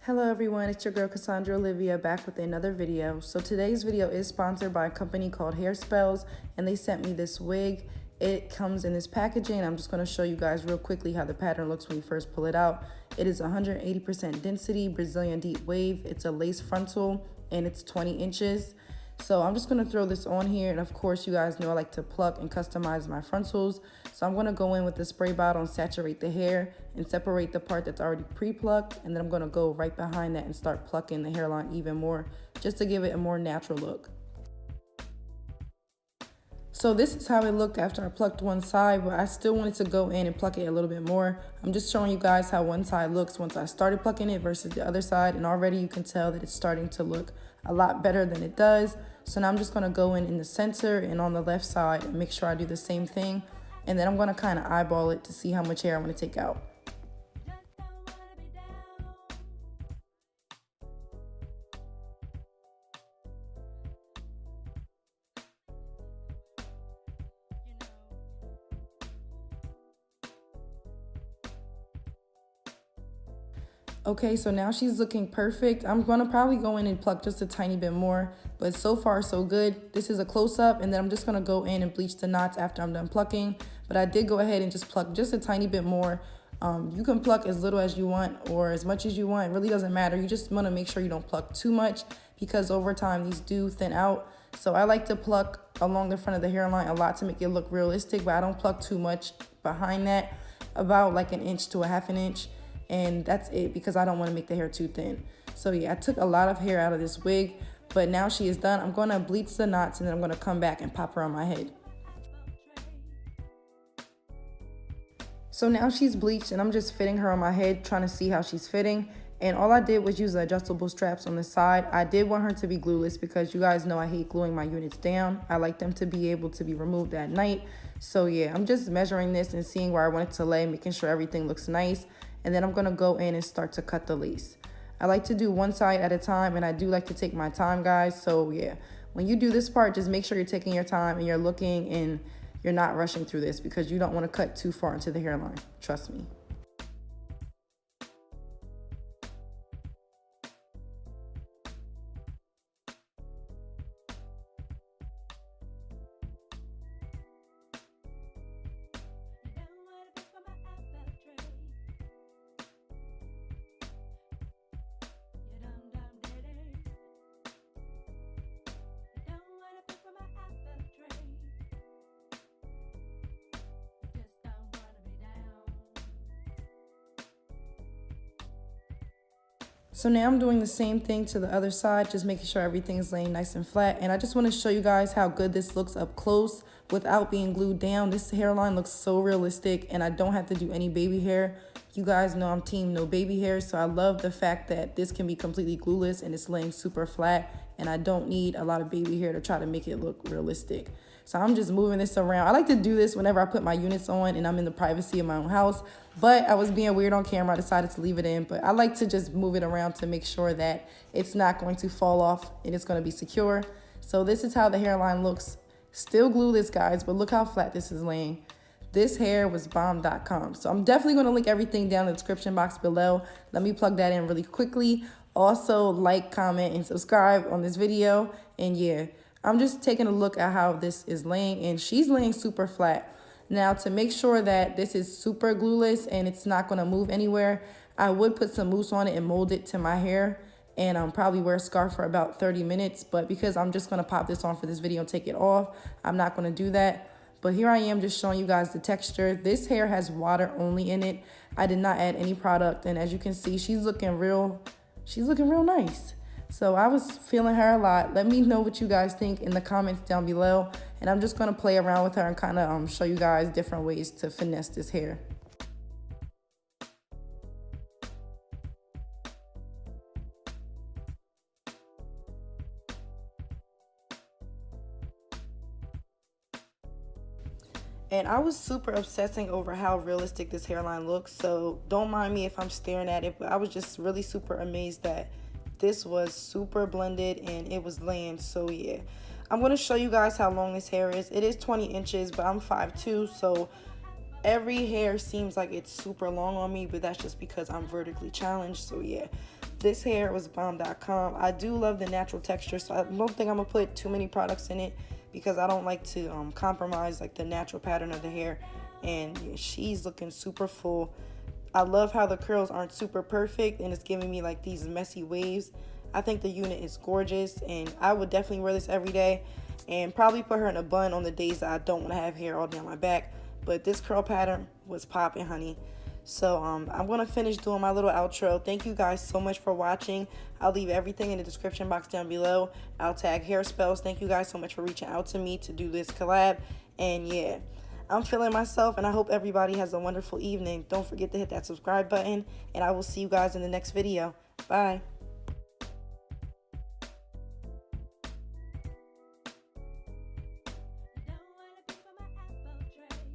Hello everyone, it's your girl Cassandra Olivia back with another video. So today's video is sponsored by a company called HAIRSPELLS, and they sent me this wig. It comes in this packaging. I'm just going to show you guys real quickly how the pattern looks when you first pull it out. It is 180% density Brazilian deep wave. It's a lace frontal and it's 20 inches. So I'm just going to throw this on here, and of course you guys know I like to pluck and customize my frontals. So I'm going to go in with the spray bottle and saturate the hair and separate the part that's already pre-plucked, and then I'm going to go right behind that and start plucking the hairline even more just to give it a more natural look. So this is how it looked after I plucked one side, but I still wanted to go in and pluck it a little bit more. I'm just showing you guys how one side looks once I started plucking it versus the other side, and already you can tell that it's starting to look a lot better than it does. So now I'm just gonna go in the center and on the left side and make sure I do the same thing. And then I'm gonna kind of eyeball it to see how much hair I want to take out. Okay, so now she's looking perfect. I'm gonna probably go in and pluck just a tiny bit more, but so far so good. This is a close-up, and then I'm just gonna go in and bleach the knots after I'm done plucking. But I did go ahead and just pluck just a tiny bit more. You can pluck as little as you want or as much as you want. It really doesn't matter. You just wanna make sure you don't pluck too much, because over time these do thin out. So I like to pluck along the front of the hairline a lot to make it look realistic, but I don't pluck too much behind that, about like an inch to a half an inch. And that's it, because I don't want to make the hair too thin. So yeah, I took a lot of hair out of this wig, but now she is done. I'm going to bleach the knots, and then I'm going to come back and pop her on my head. So now she's bleached, and I'm just fitting her on my head, trying to see how she's fitting. And all I did was use the adjustable straps on the side. I did want her to be glueless because you guys know I hate gluing my units down. I like them to be able to be removed at night. So yeah, I'm just measuring this and seeing where I want it to lay, making sure everything looks nice. And then I'm gonna go in and start to cut the lace. I like to do one side at a time, and I do like to take my time, guys. So yeah, when you do this part, just make sure you're taking your time and you're looking and you're not rushing through this, because you don't wanna cut too far into the hairline, trust me. So now I'm doing the same thing to the other side, just making sure everything's laying nice and flat. And I just want to show you guys how good this looks up close without being glued down. This hairline looks so realistic, and I don't have to do any baby hair. You guys know I'm team no baby hair, so I love the fact that this can be completely glueless and it's laying super flat, and I don't need a lot of baby hair to try to make it look realistic. So I'm just moving this around. I like to do this whenever I put my units on and I'm in the privacy of my own house, but I was being weird on camera. I decided to leave it in, but I like to just move it around to make sure that it's not going to fall off and it's going to be secure. So this is how the hairline looks. Still glueless, guys, but look how flat this is laying. This hair was bomb.com. So I'm definitely going to link everything down in the description box below. Let me plug that in really quickly. Also, like, comment, and subscribe on this video. And yeah, I'm just taking a look at how this is laying, and she's laying super flat. Now, to make sure that this is super glueless and it's not going to move anywhere, I would put some mousse on it and mold it to my hair, and probably wear a scarf for about 30 minutes. But because I'm just going to pop this on for this video and take it off, I'm not going to do that. But here I am just showing you guys the texture. This hair has water only in it. I did not add any product, and as you can see, she's looking real nice. So I was feeling her a lot. Let me know what you guys think in the comments down below. And I'm just going to play around with her and kind of show you guys different ways to finesse this hair. And I was super obsessing over how realistic this hairline looks. So don't mind me if I'm staring at it, but I was just really super amazed that this was super blended and it was laying. So yeah, I'm going to show you guys how long this hair is. It is 20 inches, but I'm 5'2", so every hair seems like it's super long on me, but that's just because I'm vertically challenged. So yeah, this hair was bomb.com. I do love the natural texture, so I don't think I'm gonna put too many products in it because I don't like to compromise like the natural pattern of the hair. And yeah, she's looking super full. I love how the curls aren't super perfect and it's giving me like these messy waves. I think the unit is gorgeous and I would definitely wear this every day and probably put her in a bun on the days that I don't want to have hair all down my back. But this curl pattern was popping, honey. So I'm going to finish doing my little outro. Thank you guys so much for watching. I'll leave everything in the description box down below. I'll tag HAIRSPELLS. Thank you guys so much for reaching out to me to do this collab. And yeah, I'm feeling myself and I hope everybody has a wonderful evening. Don't forget to hit that subscribe button and I will see you guys in the next video. Bye.